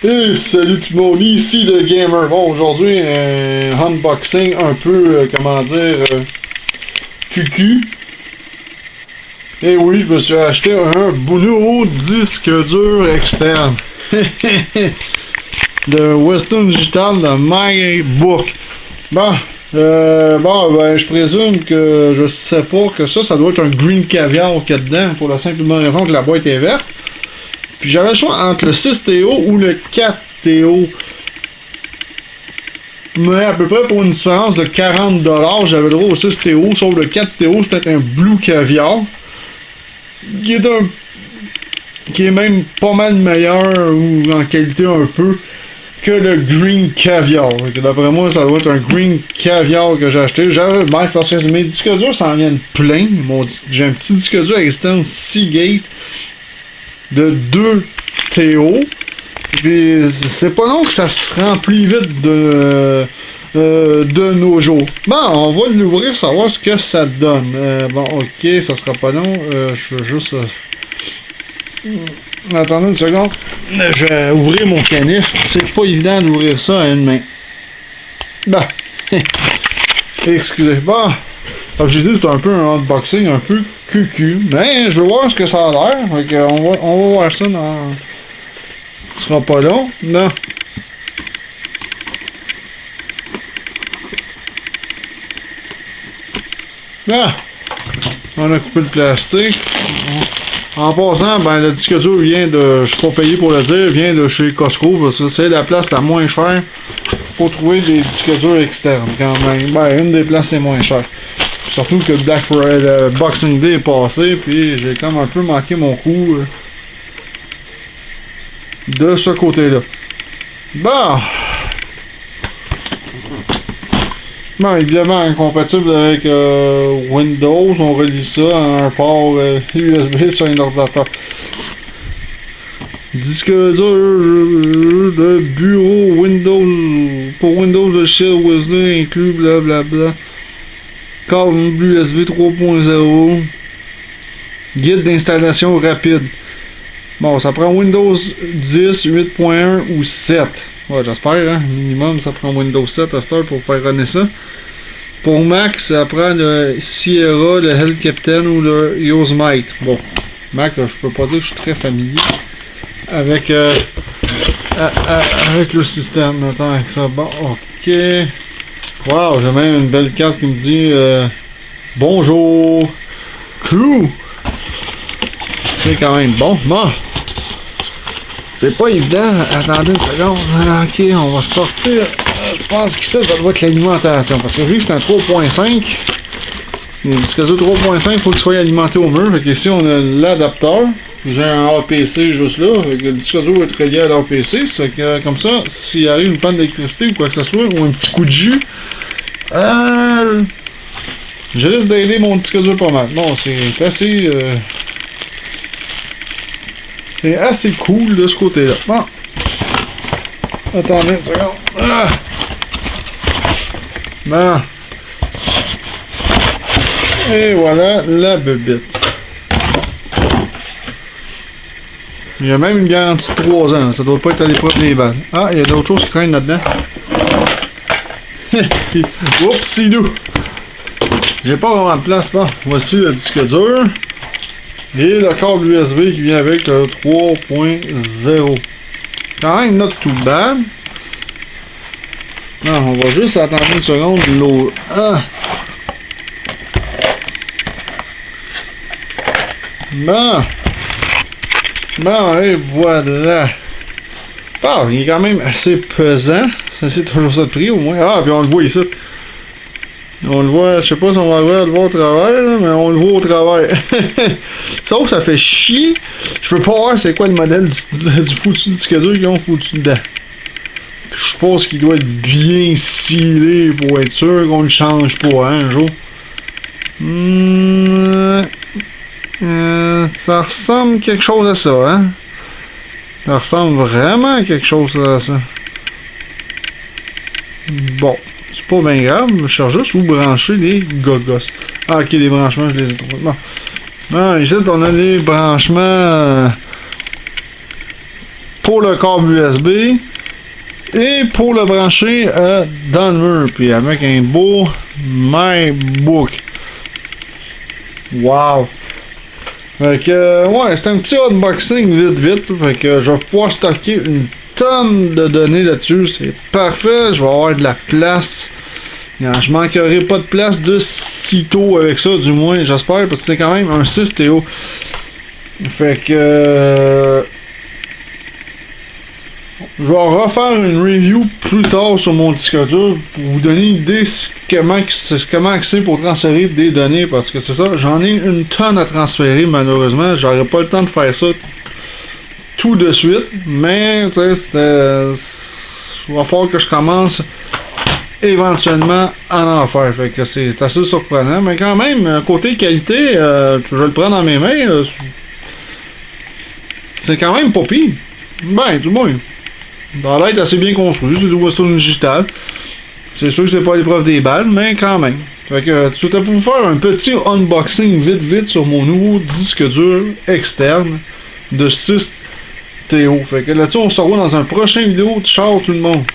Et salut tout le monde, ici le Gamer. Bon, aujourd'hui, un unboxing un peu, cucu. Et oui, je me suis acheté un nouveau disque dur externe. De Western Digital, de MacBook. Bon, ben, je présume que je sais pas que ça doit être un Green Caviar qu'il y a dedans, pour la simple raison que la boîte est verte. Puis j'avais le choix entre le 6TO ou le 4TO. Mais à peu près pour une différence de 40$, j'avais le droit au 6TO, sauf le 4TO, c'était un Blue Caviar. Qui est même pas mal meilleur, ou en qualité un peu, que le Green Caviar. D'après moi, ça doit être un Green Caviar que j'ai acheté. Parce que mes disques durs s'en viennent plein. J'ai un petit disque dur externe Seagate de 2 TO. Puis c'est pas long que ça se remplit vite de nos jours. Bon, on va l'ouvrir, savoir ce que ça donne. Bon, ok, ça sera pas long. Je veux juste... Attendez une seconde. Je vais ouvrir mon canif. C'est pas évident d'ouvrir ça à une main. Bon. Excusez. Bon. Comme j'ai dit, c'est un peu un unboxing un peu cucu. Mais je veux voir ce que ça a l'air. On va voir ça dans... Ce sera pas long. Non. Ah! On a coupé le plastique. En passant, ben le disque dur vient de... Je suis pas payé pour le dire, vient de chez Costco, parce que c'est la place la moins chère pour trouver des disques durs externes quand même. Ben, une des places les moins chères. Surtout que le Boxing Day est passé, puis j'ai comme un peu manqué mon coup de ce côté-là. Bon. Bon, évidemment incompatible avec Windows, on relie ça à un port USB sur un ordinateur. Disque dur de bureau Windows, pour Windows le shell USB inclut blablabla. Câble USB 3.0. Guide d'installation rapide. Bon, ça prend Windows 10, 8.1 ou 7. Ouais, j'espère, hein. Minimum, ça prend Windows 7 à cette heure pour faire runner ça. Pour Mac, ça prend le Sierra, le Hell Captain ou le Yosemite. Bon, Mac, là, je peux pas dire que je suis très familier avec le système. Attends, avec ça. Bon, ok. Wow, j'ai même une belle carte qui me dit bonjour, crew. C'est quand même bon. Bon. C'est pas évident. Attendez une seconde. Ok, on va sortir. Je pense que ça doit être l'alimentation. Parce que vu que c'est un 3.5, le disque dur 3.5, il faut qu'il soit alimenté au mur. Fait que ici, on a l'adapteur. J'ai un APC juste là. Fait que le disque dur va être relié à l'APC. C'est que comme ça, s'il arrive une panne d'électricité ou quoi que ce soit, ou un petit coup de jus, je risque d'aider mon disque dur pas mal. Bon, c'est assez... c'est assez cool de ce côté-là. Bon. Attendez une seconde. Ah. Bon. Et voilà la bébite. Il y a même une garantie de 3 ans. Ça doit pas être à l'épreuve des balles. Ah, il y a d'autres choses qui traînent là-dedans. Oups, c'est nous. J'ai pas vraiment de place là. Voici le disque dur. Et le câble USB qui vient avec le 3.0. Quand même not too bad. Non, on va juste attendre une seconde de l'eau. Ah. Bon, et voilà. Ah, il est quand même assez pesant. C'est toujours ça de prix au moins. Ah, puis on le voit ici. On le voit, je sais pas si on va le voir au travers, là, mais on le voit au travers. Sauf que ça fait chier. Je peux pas voir c'est quoi le modèle du foutu disque dur qu'ils ont foutu dedans. Je suppose qu'il doit être bien scellé pour être sûr qu'on ne change pas, hein, un jour. Ça ressemble quelque chose à ça, hein. Ça ressemble vraiment à quelque chose à ça. Bon. C'est pas bien grave, je cherche juste où brancher les gogos. Ah, ok, les branchements, je les ai trouvés. Bon. Non, ici, on a les branchements pour le câble USB et pour le brancher dans le mur, puis avec un beau MacBook. Wow! Fait que, ouais, c'est un petit unboxing vite, fait que je vais pouvoir stocker une tonne de données là-dessus, c'est parfait, je vais avoir de la place. Je manquerai pas de place de sitôt avec ça, du moins, j'espère, parce que c'est quand même un 6 TO. Fait que je vais refaire une review plus tard sur mon disque dur pour vous donner une idée comment c'est pour transférer des données, parce que c'est ça, j'en ai une tonne à transférer malheureusement, j'aurai pas le temps de faire ça tout de suite, mais tu sais, il va falloir que je commence éventuellement à en faire, fait que c'est assez surprenant, mais quand même, côté qualité, je le prends dans mes mains, c'est quand même pas pire, ben du moins. Dans l'aide assez bien construit, c'est du Western Digital. C'est sûr que c'est pas l'épreuve des balles, mais quand même. Fait que c'était pour vous faire un petit unboxing vite sur mon nouveau disque dur externe de 6 TO. Fait que là-dessus, on se revoit dans un prochain vidéo. Ciao tout le monde!